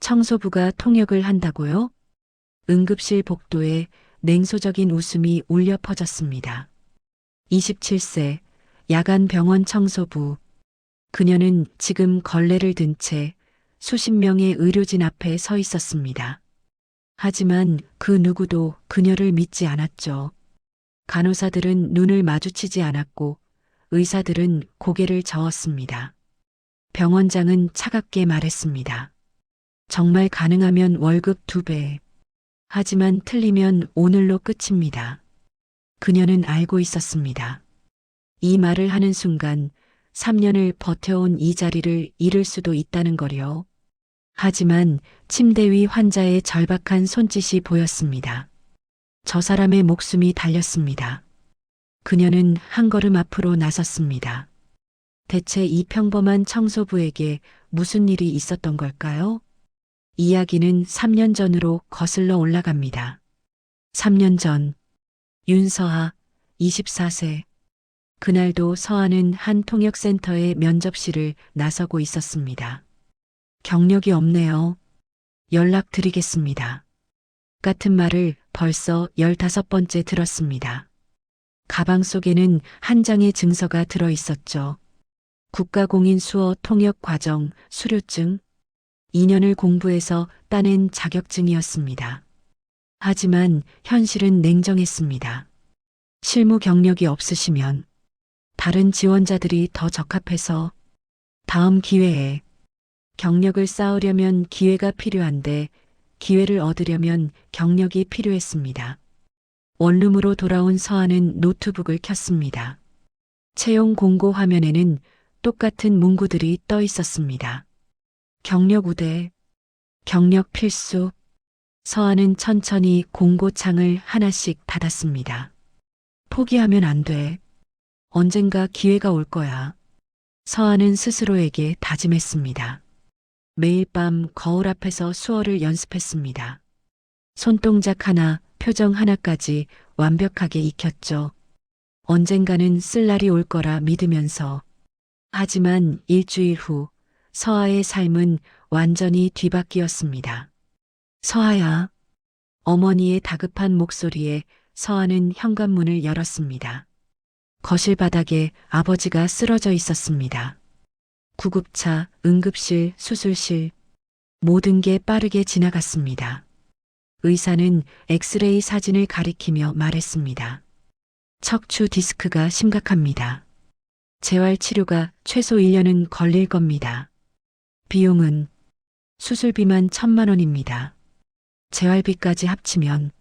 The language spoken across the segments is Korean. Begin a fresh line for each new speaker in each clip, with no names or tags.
청소부가 통역을 한다고요? 응급실 복도에 냉소적인 웃음이 울려 퍼졌습니다. 27세 야간 병원 청소부. 그녀는 지금 걸레를 든 채 수십 명의 의료진 앞에 서 있었습니다. 하지만 그 누구도 그녀를 믿지 않았죠. 간호사들은 눈을 마주치지 않았고 의사들은 고개를 저었습니다. 병원장은 차갑게 말했습니다. 정말 가능하면 월급 2배. 하지만 틀리면 오늘로 끝입니다. 그녀는 알고 있었습니다. 이 말을 하는 순간 3년을 버텨온 이 자리를 잃을 수도 있다는 거요. 하지만 침대 위 환자의 절박한 손짓이 보였습니다. 저 사람의 목숨이 달렸습니다. 그녀는 한 걸음 앞으로 나섰습니다. 대체 이 평범한 청소부에게 무슨 일이 있었던 걸까요? 이야기는 3년 전으로 거슬러 올라갑니다. 3년 전, 윤서아, 24세. 그날도 서아는 한 통역센터의 면접실을 나서고 있었습니다. 경력이 없네요. 연락드리겠습니다. 같은 말을 벌써 15번째 들었습니다. 가방 속에는 한 장의 증서가 들어 있었죠. 국가공인 수어 통역 과정 수료증, 2년을 공부해서 따낸 자격증이었습니다. 하지만 현실은 냉정했습니다. 실무 경력이 없으시면 다른 지원자들이 더 적합해서 다음 기회에 경력을 쌓으려면 기회가 필요한데 기회를 얻으려면 경력이 필요했습니다. 원룸으로 돌아온 서아는 노트북을 켰습니다. 채용 공고 화면에는 똑같은 문구들이 떠 있었습니다. 경력 우대, 경력 필수. 서아는 천천히 공고창을 하나씩 닫았습니다. 포기하면 안 돼. 언젠가 기회가 올 거야. 서아는 스스로에게 다짐했습니다. 매일 밤 거울 앞에서 수어를 연습했습니다. 손동작 하나, 표정 하나까지 완벽하게 익혔죠. 언젠가는 쓸 날이 올 거라 믿으면서. 하지만 일주일 후 서아의 삶은 완전히 뒤바뀌었습니다. 서아야. 어머니의 다급한 목소리에 서아는 현관문을 열었습니다. 거실 바닥에 아버지가 쓰러져 있었습니다. 구급차, 응급실, 수술실, 모든 게 빠르게 지나갔습니다. 의사는 엑스레이 사진을 가리키며 말했습니다. 척추 디스크가 심각합니다. 재활 치료가 최소 1년은 걸릴 겁니다. 비용은 수술비만 1,000만 원입니다. 재활비까지 합치면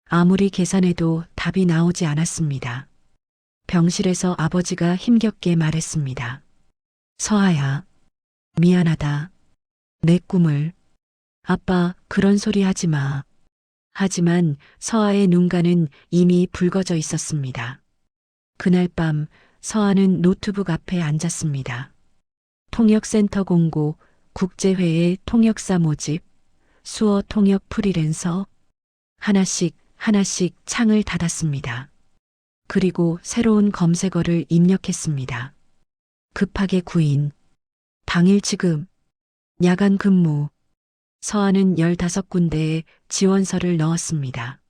아무리 계산해도 답이 나오지 않았습니다. 병실에서 아버지가 힘겹게 말했습니다. 서아야, 미안하다. 내 꿈을. 아빠, 그런 소리 하지 마. 하지만 서아의 눈가는 이미 붉어져 있었습니다. 그날 밤 서아는 노트북 앞에 앉았습니다. 통역센터 공고, 국제회의 통역사 모집, 수어 통역 프리랜서. 하나씩 하나씩 창을 닫았습니다. 그리고 새로운 검색어를 입력했습니다. 급하게 구인, 당일 지급, 야간 근무. 서아는 15군데에 지원서를 넣었습니다.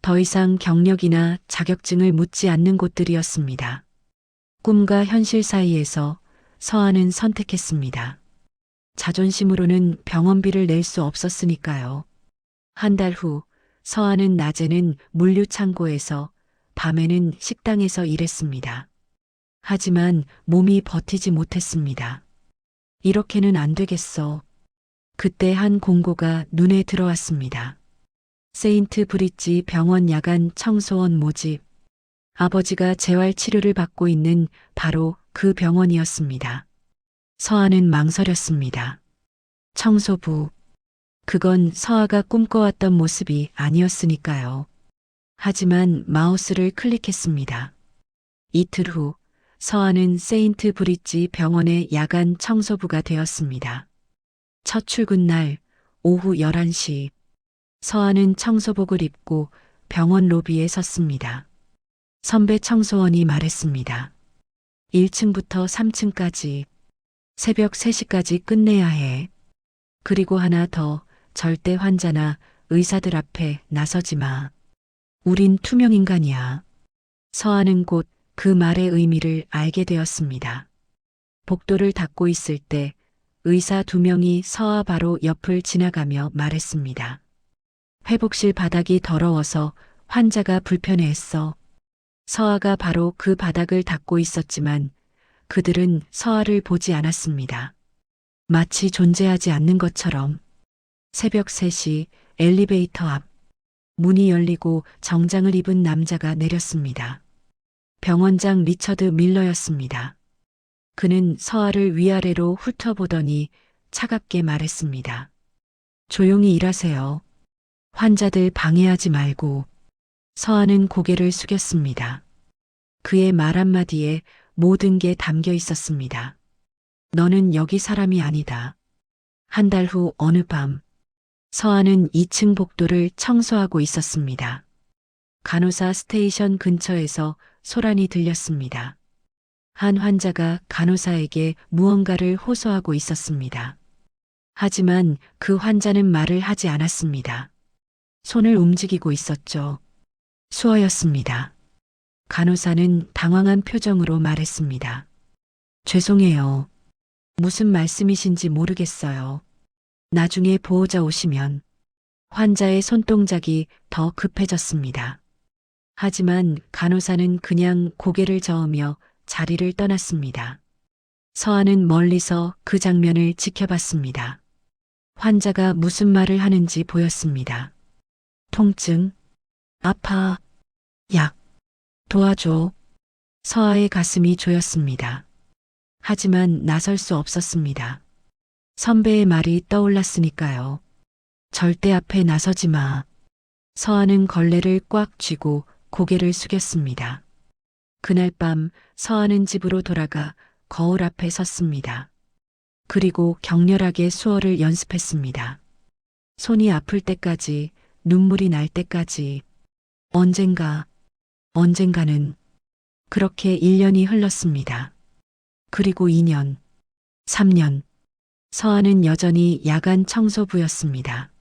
더 이상 경력이나 자격증을 묻지 않는 곳들이었습니다. 꿈과 현실 사이에서 서아는 선택했습니다. 자존심으로는 병원비를 낼 수 없었으니까요. 한 달 후 서아는 낮에는 물류창고에서 밤에는 식당에서 일했습니다. 하지만 몸이 버티지 못했습니다. 이렇게는 안 되겠어. 그때 한 공고가 눈에 들어왔습니다. 세인트 브릿지 병원 야간 청소원 모집. 아버지가 재활 치료를 받고 있는 바로 그 병원이었습니다. 서아는 망설였습니다. 청소부. 그건 서아가 꿈꿔왔던 모습이 아니었으니까요. 하지만 마우스를 클릭했습니다. 이틀 후 서아는 세인트 브릿지 병원의 야간 청소부가 되었습니다. 첫 출근 날 오후 11시 서아는 청소복을 입고 병원 로비에 섰습니다. 선배 청소원이 말했습니다. 1층부터 3층까지 새벽 3시까지 끝내야 해. 그리고 하나 더, 절대 환자나 의사들 앞에 나서지 마. 우린 투명 인간이야. 서아는 곧 그 말의 의미를 알게 되었습니다. 복도를 닫고 있을 때 의사 2명이 서아 바로 옆을 지나가며 말했습니다. 회복실 바닥이 더러워서 환자가 불편해했어. 서아가 바로 그 바닥을 닦고 있었지만 그들은 서아를 보지 않았습니다. 마치 존재하지 않는 것처럼. 새벽 3시 엘리베이터 앞 문이 열리고 정장을 입은 남자가 내렸습니다. 병원장 리처드 밀러였습니다. 그는 서아를 위아래로 훑어보더니 차갑게 말했습니다. 조용히 일하세요. 환자들 방해하지 말고. 서아는 고개를 숙였습니다. 그의 말 한마디에 모든 게 담겨 있었습니다. 너는 여기 사람이 아니다. 한 달 후 어느 밤, 서아는 2층 복도를 청소하고 있었습니다. 간호사 스테이션 근처에서 소란이 들렸습니다. 한 환자가 간호사에게 무언가를 호소하고 있었습니다. 하지만 그 환자는 말을 하지 않았습니다. 손을 움직이고 있었죠. 수어였습니다. 간호사는 당황한 표정으로 말했습니다. 죄송해요. 무슨 말씀이신지 모르겠어요. 나중에 보호자 오시면. 환자의 손동작이 더 급해졌습니다. 하지만 간호사는 그냥 고개를 저으며 자리를 떠났습니다. 서아는 멀리서 그 장면을 지켜봤습니다. 환자가 무슨 말을 하는지 보였습니다. 통증, 아파, 약, 도와줘. 서아의 가슴이 조였습니다. 하지만 나설 수 없었습니다. 선배의 말이 떠올랐으니까요. 절대 앞에 나서지 마. 서아는 걸레를 꽉 쥐고 고개를 숙였습니다. 그날 밤 서아는 집으로 돌아가 거울 앞에 섰습니다. 그리고 격렬하게 수어를 연습했습니다. 손이 아플 때까지, 눈물이 날 때까지. 언젠가는 그렇게 1년이 흘렀습니다. 그리고 2년, 3년. 서아는 여전히 야간 청소부였습니다.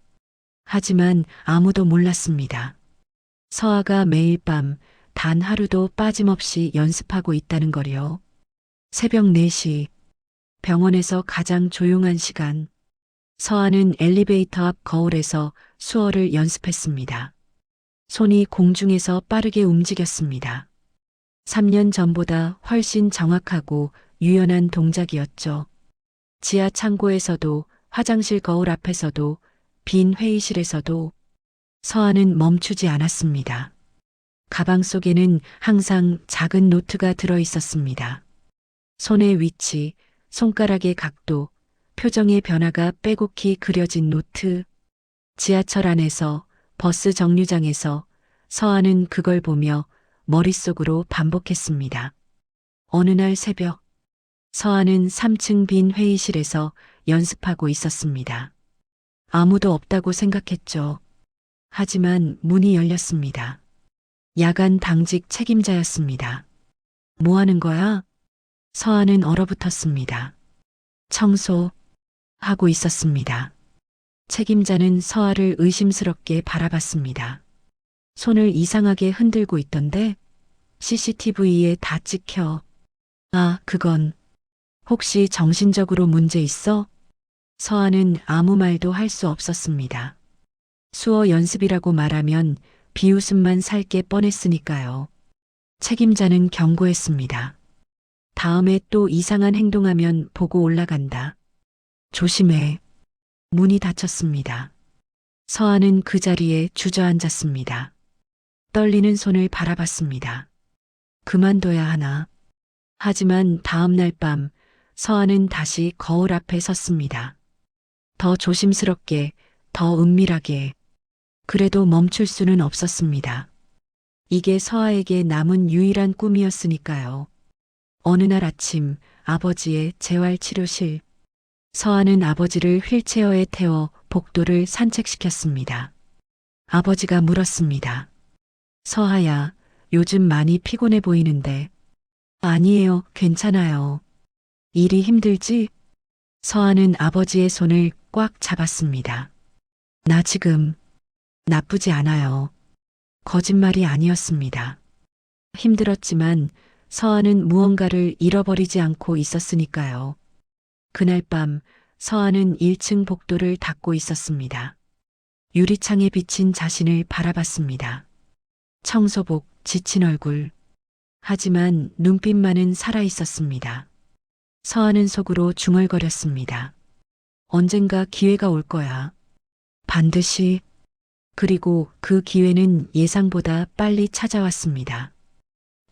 하지만 아무도 몰랐습니다. 서아가 매일 밤 단 하루도 빠짐없이 연습하고 있다는 거요. 새벽 4시, 병원에서 가장 조용한 시간. 서아는 엘리베이터 앞 거울에서 수어를 연습했습니다. 손이 공중에서 빠르게 움직였습니다. 3년 전보다 훨씬 정확하고 유연한 동작이었죠. 지하 창고에서도, 화장실 거울 앞에서도, 빈 회의실에서도 서아는 멈추지 않았습니다. 가방 속에는 항상 작은 노트가 들어 있었습니다. 손의 위치, 손가락의 각도, 표정의 변화가 빼곡히 그려진 노트. 지하철 안에서, 버스 정류장에서 서아는 그걸 보며 머릿속으로 반복했습니다. 어느 날 새벽, 서아는 3층 빈 회의실에서 연습하고 있었습니다. 아무도 없다고 생각했죠. 하지만 문이 열렸습니다. 야간 당직 책임자였습니다. 뭐 하는 거야? 서아는 얼어붙었습니다. 청소하고 있었습니다. 책임자는 서아를 의심스럽게 바라봤습니다. 손을 이상하게 흔들고 있던데 CCTV에 다 찍혀. 아, 그건 혹시 정신적으로 문제 있어? 서아는 아무 말도 할 수 없었습니다. 수어 연습이라고 말하면 비웃음만 살게 뻔했으니까요. 책임자는 경고했습니다. 다음에 또 이상한 행동하면 보고 올라간다. 조심해. 문이 닫혔습니다. 서아는 그 자리에 주저앉았습니다. 떨리는 손을 바라봤습니다. 그만둬야 하나. 하지만 다음 날 밤 서아는 다시 거울 앞에 섰습니다. 더 조심스럽게, 더 은밀하게. 그래도 멈출 수는 없었습니다. 이게 서아에게 남은 유일한 꿈이었으니까요. 어느 날 아침 아버지의 재활치료실. 서아는 아버지를 휠체어에 태워 복도를 산책시켰습니다. 아버지가 물었습니다. 서아야, 요즘 많이 피곤해 보이는데. 아니에요, 괜찮아요. 일이 힘들지? 서아는 아버지의 손을 꽉 잡았습니다. 나 지금 나쁘지 않아요. 거짓말이 아니었습니다. 힘들었지만 서아는 무언가를 잃어버리지 않고 있었으니까요. 그날 밤 서아는 1층 복도를 닦고 있었습니다. 유리창에 비친 자신을 바라봤습니다. 청소복, 지친 얼굴. 하지만 눈빛만은 살아 있었습니다. 서아는 속으로 중얼거렸습니다. 언젠가 기회가 올 거야. 반드시. 그리고 그 기회는 예상보다 빨리 찾아왔습니다.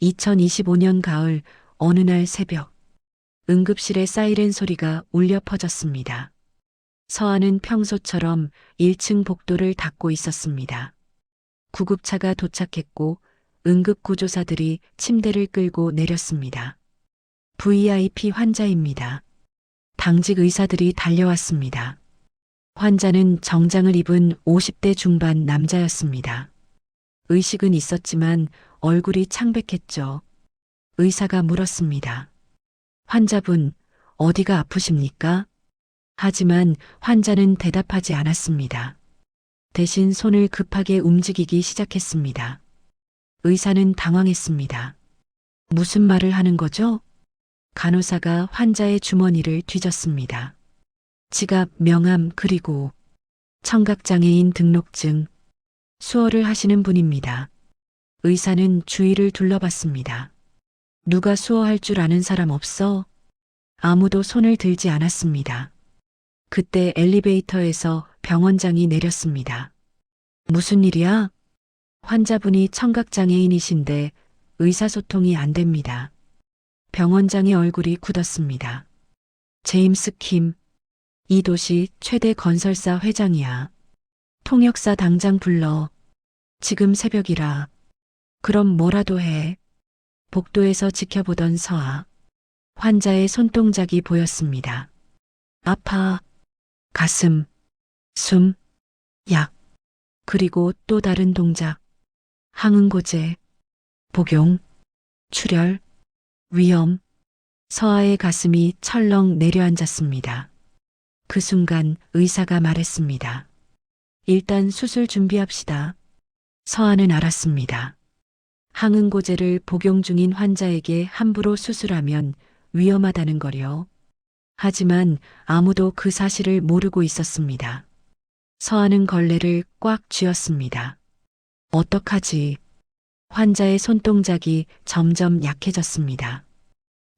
2025년 가을 어느 날 새벽, 응급실의 사이렌 소리가 울려 퍼졌습니다. 서아는 평소처럼 1층 복도를 닦고 있었습니다. 구급차가 도착했고 응급구조사들이 침대를 끌고 내렸습니다. VIP 환자입니다. 당직 의사들이 달려왔습니다. 환자는 정장을 입은 50대 중반 남자였습니다. 의식은 있었지만 얼굴이 창백했죠. 의사가 물었습니다. 환자분, 어디가 아프십니까? 하지만 환자는 대답하지 않았습니다. 대신 손을 급하게 움직이기 시작했습니다. 의사는 당황했습니다. 무슨 말을 하는 거죠? 간호사가 환자의 주머니를 뒤졌습니다. 지갑, 명함, 그리고 청각장애인 등록증. 수어를 하시는 분입니다. 의사는 주위를 둘러봤습니다. 누가 수어할 줄 아는 사람 없어? 아무도 손을 들지 않았습니다. 그때 엘리베이터에서 병원장이 내렸습니다. 무슨 일이야? 환자분이 청각장애인이신데 의사소통이 안 됩니다. 병원장의 얼굴이 굳었습니다. 제임스 킴, 이 도시 최대 건설사 회장이야. 통역사 당장 불러. 지금 새벽이라. 그럼 뭐라도 해. 복도에서 지켜보던 서아. 환자의 손동작이 보였습니다. 아파. 가슴, 숨, 약. 그리고 또 다른 동작. 항응고제, 복용, 출혈, 위험. 서아의 가슴이 철렁 내려앉았습니다. 그 순간 의사가 말했습니다. 일단 수술 준비합시다. 서아는 알았습니다. 항응고제를 복용 중인 환자에게 함부로 수술하면 위험하다는 거요. 하지만 아무도 그 사실을 모르고 있었습니다. 서아는 걸레를 꽉 쥐었습니다. 어떡하지? 환자의 손동작이 점점 약해졌습니다.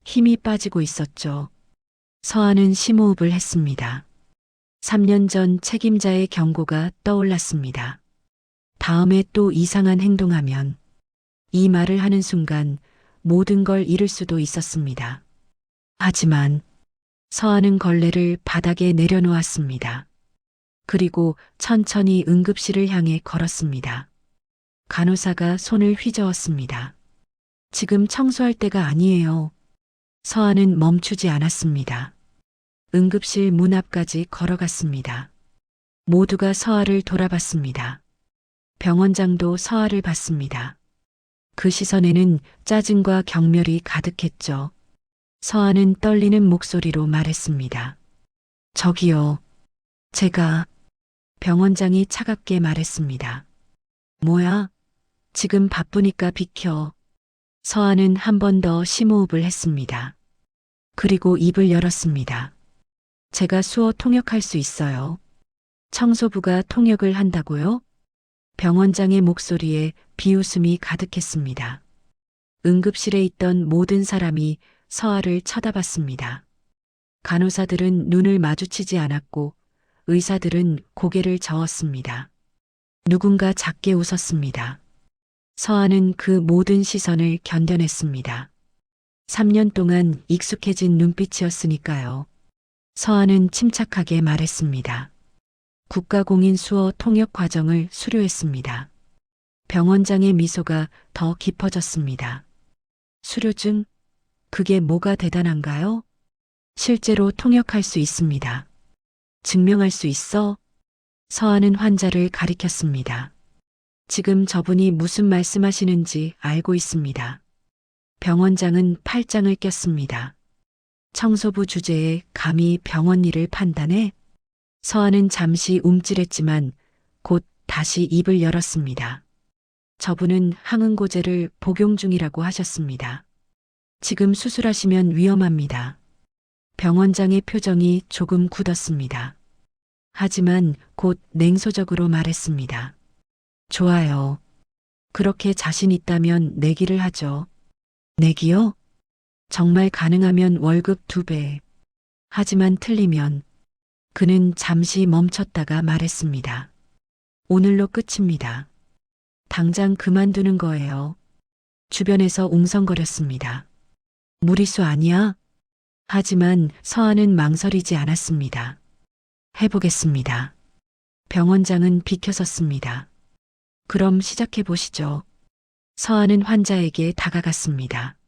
힘이 빠지고 있었죠. 서아는 심호흡을 했습니다. 3년 전 책임자의 경고가 떠올랐습니다. 다음에 또 이상한 행동하면 이 말을 하는 순간 모든 걸 잃을 수도 있었습니다. 하지만 서아는 걸레를 바닥에 내려놓았습니다. 그리고 천천히 응급실을 향해 걸었습니다. 간호사가 손을 휘저었습니다. 지금 청소할 때가 아니에요. 서아는 멈추지 않았습니다. 응급실 문 앞까지 걸어갔습니다. 모두가 서아를 돌아봤습니다. 병원장도 서아를 봤습니다. 그 시선에는 짜증과 경멸이 가득했죠. 서아는 떨리는 목소리로 말했습니다. 저기요. 제가. 병원장이 차갑게 말했습니다. 뭐야? 지금 바쁘니까 비켜. 서아는 한 번 더 심호흡을 했습니다. 그리고 입을 열었습니다. 제가 수어 통역할 수 있어요. 청소부가 통역을 한다고요? 병원장의 목소리에 비웃음이 가득했습니다. 응급실에 있던 모든 사람이 서아를 쳐다봤습니다. 간호사들은 눈을 마주치지 않았고 의사들은 고개를 저었습니다. 누군가 작게 웃었습니다. 서아는 그 모든 시선을 견뎌냈습니다. 3년 동안 익숙해진 눈빛이었으니까요. 서아는 침착하게 말했습니다. 국가공인 수어 통역 과정을 수료했습니다. 병원장의 미소가 더 깊어졌습니다. 수료증? 그게 뭐가 대단한가요? 실제로 통역할 수 있습니다. 증명할 수 있어? 서아는 환자를 가리켰습니다. 지금 저분이 무슨 말씀하시는지 알고 있습니다. 병원장은 팔짱을 꼈습니다. 청소부 주제에 감히 병원 일을 판단해? 서아는 잠시 움찔했지만 곧 다시 입을 열었습니다. 저분은 항응고제를 복용 중이라고 하셨습니다. 지금 수술하시면 위험합니다. 병원장의 표정이 조금 굳었습니다. 하지만 곧 냉소적으로 말했습니다. 좋아요. 그렇게 자신 있다면 내기를 하죠. 내기요? 정말 가능하면 월급 2배. 하지만 틀리면 그는 잠시 멈췄다가 말했습니다. 오늘로 끝입니다. 당장 그만두는 거예요. 주변에서 웅성거렸습니다. 무리수 아니야? 하지만 서아는 망설이지 않았습니다. 해보겠습니다. 병원장은 비켜섰습니다. 그럼 시작해 보시죠. 서아는 환자에게 다가갔습니다.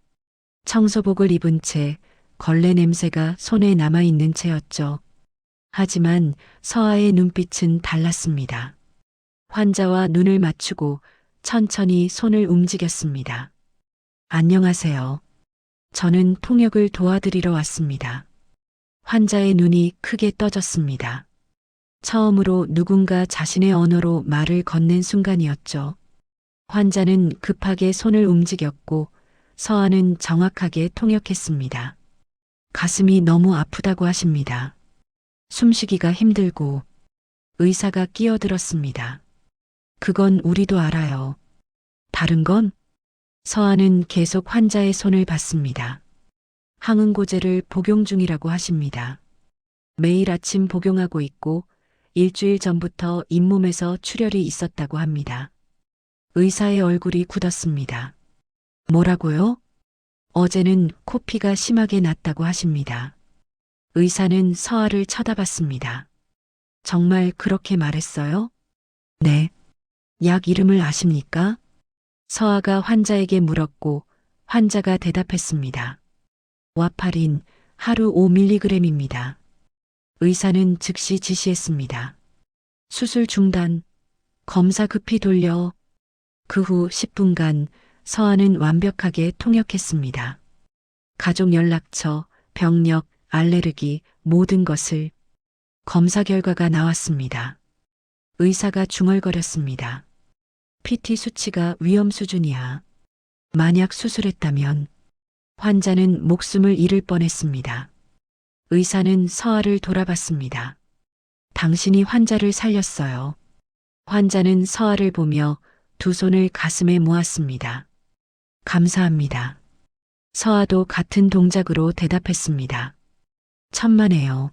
청소복을 입은 채 걸레 냄새가 손에 남아있는 채였죠. 하지만 서아의 눈빛은 달랐습니다. 환자와 눈을 맞추고 천천히 손을 움직였습니다. 안녕하세요. 저는 통역을 도와드리러 왔습니다. 환자의 눈이 크게 떠졌습니다. 처음으로 누군가 자신의 언어로 말을 건넨 순간이었죠. 환자는 급하게 손을 움직였고 서아는 정확하게 통역했습니다. 가슴이 너무 아프다고 하십니다. 숨쉬기가 힘들고 의사가 끼어들었습니다. 그건 우리도 알아요. 다른 건? 서아는 계속 환자의 손을 봤습니다. 항응고제를 복용 중이라고 하십니다. 매일 아침 복용하고 있고 일주일 전부터 잇몸에서 출혈이 있었다고 합니다. 의사의 얼굴이 굳었습니다. 뭐라고요? 어제는 코피가 심하게 났다고 하십니다. 의사는 서아를 쳐다봤습니다. 정말 그렇게 말했어요? 네. 약 이름을 아십니까? 서아가 환자에게 물었고 환자가 대답했습니다. 와파린 하루 5mg입니다. 의사는 즉시 지시했습니다. 수술 중단, 검사 급히 돌려. 그 후 10분간 서아는 완벽하게 통역했습니다. 가족 연락처, 병력, 알레르기, 모든 것을. 검사 결과가 나왔습니다. 의사가 중얼거렸습니다. PT 수치가 위험 수준이야. 만약 수술했다면 환자는 목숨을 잃을 뻔했습니다. 의사는 서아를 돌아봤습니다. 당신이 환자를 살렸어요. 환자는 서아를 보며 두 손을 가슴에 모았습니다. 감사합니다. 서아도 같은 동작으로 대답했습니다. 천만에요.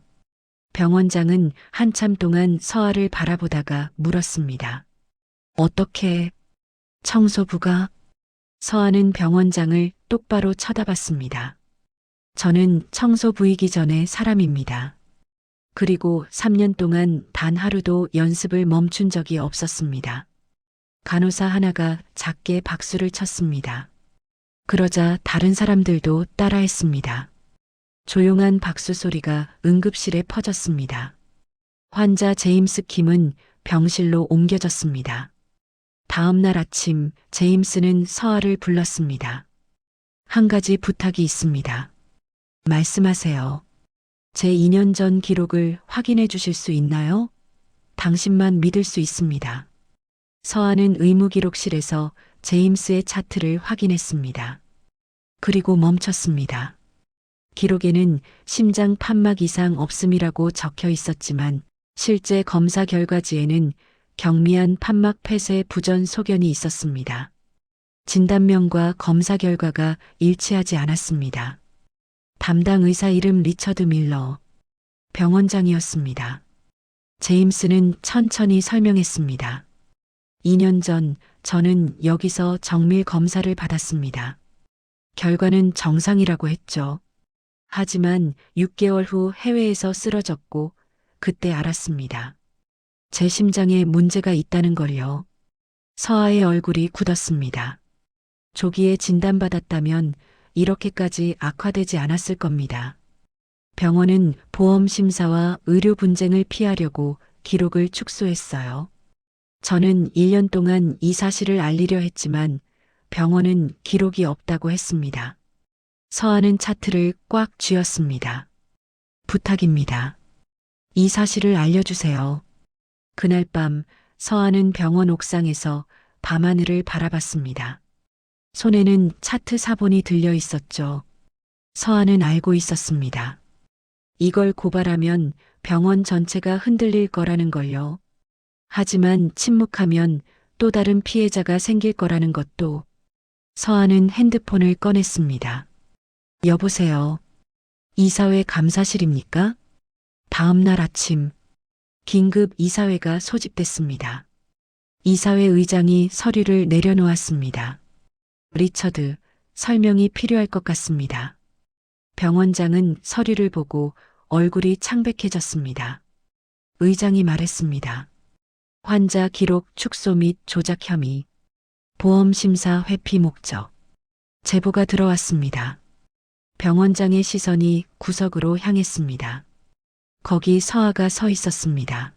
병원장은 한참 동안 서아를 바라보다가 물었습니다. 어떻게? 청소부가? 서아는 병원장을 똑바로 쳐다봤습니다. 저는 청소부이기 전에 사람입니다. 그리고 3년 동안 단 하루도 연습을 멈춘 적이 없었습니다. 간호사 하나가 작게 박수를 쳤습니다. 그러자 다른 사람들도 따라했습니다. 조용한 박수 소리가 응급실에 퍼졌습니다. 환자 제임스 킴은 병실로 옮겨졌습니다. 다음 날 아침 제임스는 서아를 불렀습니다. 한 가지 부탁이 있습니다. 말씀하세요. 제 2년 전 기록을 확인해 주실 수 있나요? 당신만 믿을 수 있습니다. 서아는 의무기록실에서 제임스의 차트를 확인했습니다. 그리고 멈췄습니다. 기록에는 심장 판막 이상 없음이라고 적혀 있었지만 실제 검사 결과지에는 경미한 판막 폐쇄 부전 소견이 있었습니다. 진단명과 검사 결과가 일치하지 않았습니다. 담당 의사 이름 리처드 밀러. 병원장이었습니다. 제임스는 천천히 설명했습니다. 2년 전 저는 여기서 정밀 검사를 받았습니다. 결과는 정상이라고 했죠. 하지만 6개월 후 해외에서 쓰러졌고 그때 알았습니다. 제 심장에 문제가 있다는 걸요. 서아의 얼굴이 굳었습니다. 조기에 진단받았다면 이렇게까지 악화되지 않았을 겁니다. 병원은 보험 심사와 의료 분쟁을 피하려고 기록을 축소했어요. 저는 1년 동안 이 사실을 알리려 했지만 병원은 기록이 없다고 했습니다. 서한은 차트를 꽉 쥐었습니다. 부탁입니다. 이 사실을 알려주세요. 그날 밤 서한은 병원 옥상에서 밤하늘을 바라봤습니다. 손에는 차트 사본이 들려 있었죠. 서한은 알고 있었습니다. 이걸 고발하면 병원 전체가 흔들릴 거라는 걸요. 하지만 침묵하면 또 다른 피해자가 생길 거라는 것도. 서한은 핸드폰을 꺼냈습니다. 여보세요. 이사회 감사실입니까? 다음 날 아침 긴급 이사회가 소집됐습니다. 이사회 의장이 서류를 내려놓았습니다. 리처드, 설명이 필요할 것 같습니다. 병원장은 서류를 보고 얼굴이 창백해졌습니다. 의장이 말했습니다. 환자 기록 축소 및 조작 혐의, 보험 심사 회피 목적. 제보가 들어왔습니다. 병원장의 시선이 구석으로 향했습니다. 거기 서아가 서 있었습니다.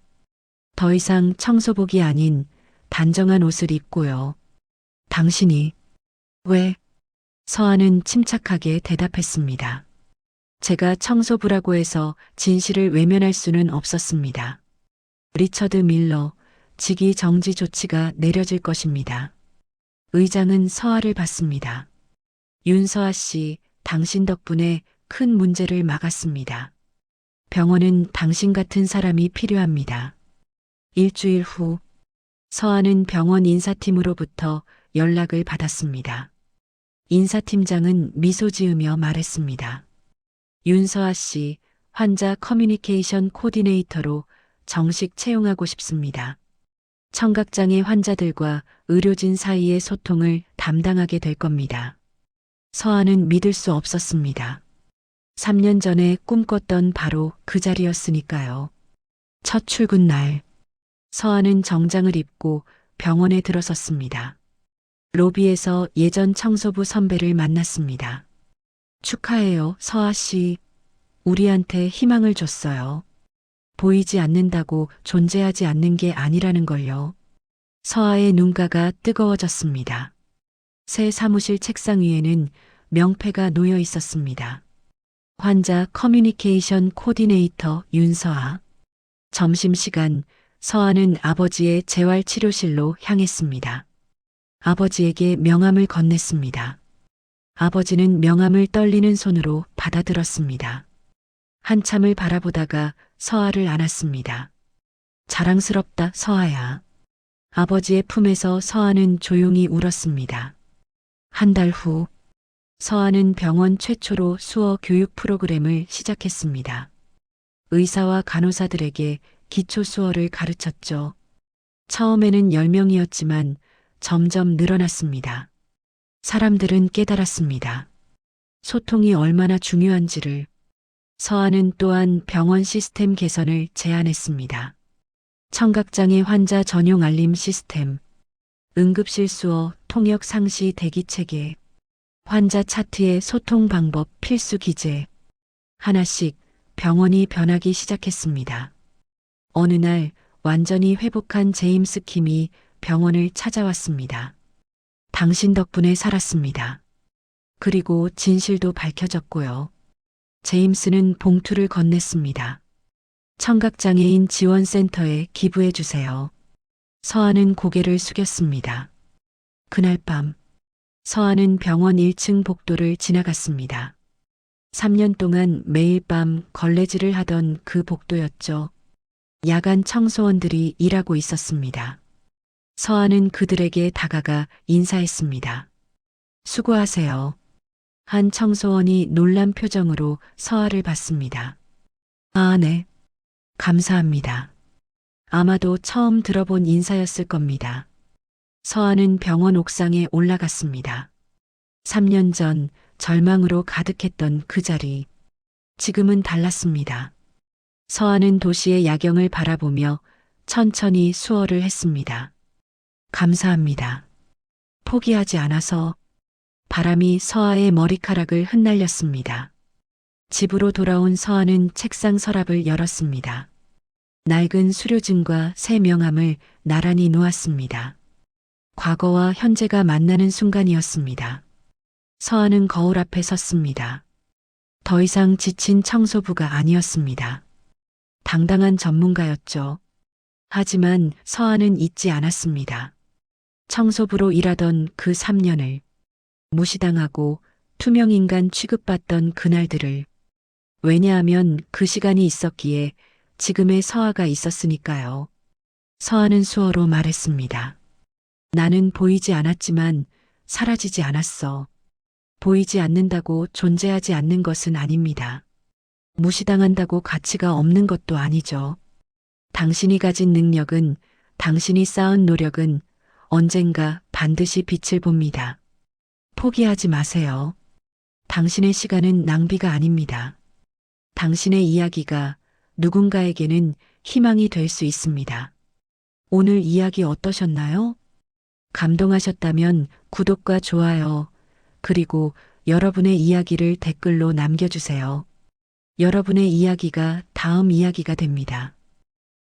더 이상 청소복이 아닌 단정한 옷을 입고요. 당신이 왜? 서아는 침착하게 대답했습니다. 제가 청소부라고 해서 진실을 외면할 수는 없었습니다. 리처드 밀러, 직위 정지 조치가 내려질 것입니다. 의장은 서아를 봤습니다. 윤서아 씨, 당신 덕분에 큰 문제를 막았습니다. 병원은 당신 같은 사람이 필요합니다. 일주일 후, 서아는 병원 인사팀으로부터 연락을 받았습니다. 인사팀장은 미소 지으며 말했습니다. 윤서아 씨, 환자 커뮤니케이션 코디네이터로 정식 채용하고 싶습니다. 청각장애 환자들과 의료진 사이의 소통을 담당하게 될 겁니다. 서아는 믿을 수 없었습니다. 3년 전에 꿈꿨던 바로 그 자리였으니까요. 첫 출근 날, 서아는 정장을 입고 병원에 들어섰습니다. 로비에서 예전 청소부 선배를 만났습니다. 축하해요, 서아 씨. 우리한테 희망을 줬어요. 보이지 않는다고 존재하지 않는 게 아니라는 걸요. 서아의 눈가가 뜨거워졌습니다. 새 사무실 책상 위에는 명패가 놓여 있었습니다. 환자 커뮤니케이션 코디네이터 윤서아. 점심시간 서아는 아버지의 재활치료실로 향했습니다. 아버지에게 명함을 건넸습니다. 아버지는 명함을 떨리는 손으로 받아들었습니다. 한참을 바라보다가 서아를 안았습니다. 자랑스럽다, 서아야. 아버지의 품에서 서아는 조용히 울었습니다. 한 달 후, 서아는 병원 최초로 수어 교육 프로그램을 시작했습니다. 의사와 간호사들에게 기초 수어를 가르쳤죠. 처음에는 10명이었지만 점점 늘어났습니다. 사람들은 깨달았습니다. 소통이 얼마나 중요한지를. 서아는 또한 병원 시스템 개선을 제안했습니다. 청각장애 환자 전용 알림 시스템, 응급실 수어 통역 상시 대기 체계, 환자 차트의 소통 방법 필수 기재. 하나씩 병원이 변하기 시작했습니다. 어느 날 완전히 회복한 제임스 킴이 병원을 찾아왔습니다. 당신 덕분에 살았습니다. 그리고 진실도 밝혀졌고요. 제임스는 봉투를 건넸습니다. 청각장애인 지원센터에 기부해 주세요. 서아는 고개를 숙였습니다. 그날 밤, 서아는 병원 1층 복도를 지나갔습니다. 3년 동안 매일 밤 걸레질을 하던 그 복도였죠. 야간 청소원들이 일하고 있었습니다. 서아는 그들에게 다가가 인사했습니다. 수고하세요. 한 청소원이 놀란 표정으로 서아를 봤습니다. 아, 네. 감사합니다. 아마도 처음 들어본 인사였을 겁니다. 서아는 병원 옥상에 올라갔습니다. 3년 전 절망으로 가득했던 그 자리. 지금은 달랐습니다. 서아는 도시의 야경을 바라보며 천천히 수어를 했습니다. 감사합니다. 포기하지 않아서. 바람이 서아의 머리카락을 흩날렸습니다. 집으로 돌아온 서아는 책상 서랍을 열었습니다. 낡은 수료증과 새 명함을 나란히 놓았습니다. 과거와 현재가 만나는 순간이었습니다. 서한은 거울 앞에 섰습니다. 더 이상 지친 청소부가 아니었습니다. 당당한 전문가였죠. 하지만 서한은 잊지 않았습니다. 청소부로 일하던 그 3년을, 무시당하고 투명인간 취급받던 그날들을. 왜냐하면 그 시간이 있었기에 지금의 서아가 있었으니까요. 서아는 수어로 말했습니다. 나는 보이지 않았지만 사라지지 않았어. 보이지 않는다고 존재하지 않는 것은 아닙니다. 무시당한다고 가치가 없는 것도 아니죠. 당신이 가진 능력은, 당신이 쌓은 노력은 언젠가 반드시 빛을 봅니다. 포기하지 마세요. 당신의 시간은 낭비가 아닙니다. 당신의 이야기가 누군가에게는 희망이 될 수 있습니다. 오늘 이야기 어떠셨나요? 감동하셨다면 구독과 좋아요, 그리고 여러분의 이야기를 댓글로 남겨주세요. 여러분의 이야기가 다음 이야기가 됩니다.